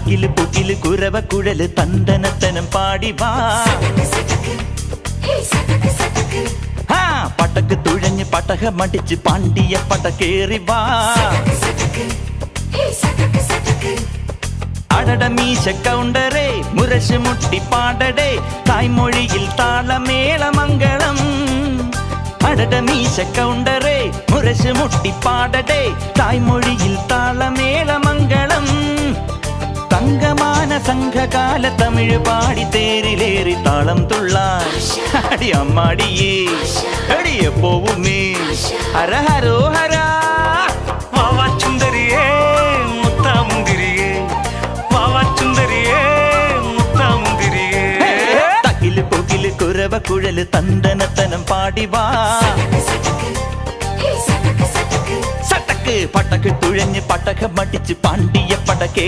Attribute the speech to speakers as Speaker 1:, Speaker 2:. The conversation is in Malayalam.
Speaker 1: തകില് പുകില് കുരവ കുഴല് തന്തനത്തനം പാടി വാ. പടക്ക് തുഴഞ്ഞ് പടക മടിച്ച് പാണ്ടിയ പടക്കേറി വാ. അടട മീശ കൗണ്ടറേ മുരശ് മുട്ടി പാടടേ തായ്മൊഴിയിൽ താളമേളമംഗളം. അടട മീശ കൗണ്ടറേ മുരശ് മുട്ടി പാടടേ തായ്മൊഴിയിൽ താളമേളമംഗളം. തങ്കമാന സംഘകാല തമിഴ് പാടി തേരിലേറി താളം തുള്ളാൻ അടി അമ്മാടിയേ അടിയ പോവുമേ ഹര ഹരോ ഹരാ.
Speaker 2: വാവാ ചുന്ദരിയേ മുത്താമുന്തിരിയേ വാവാ ചുന്ദരിയേ മുത്താമുന്തിരിയേ.
Speaker 1: തകില് പുകില് കുരവ കുഴല് തന്തനത്തനം പാടി വാ. സട്ടക്ക് പടക്ക് തുഴഞ്ഞ് പടക മടിച്ച് പാണ്ടിയ പടക്കേ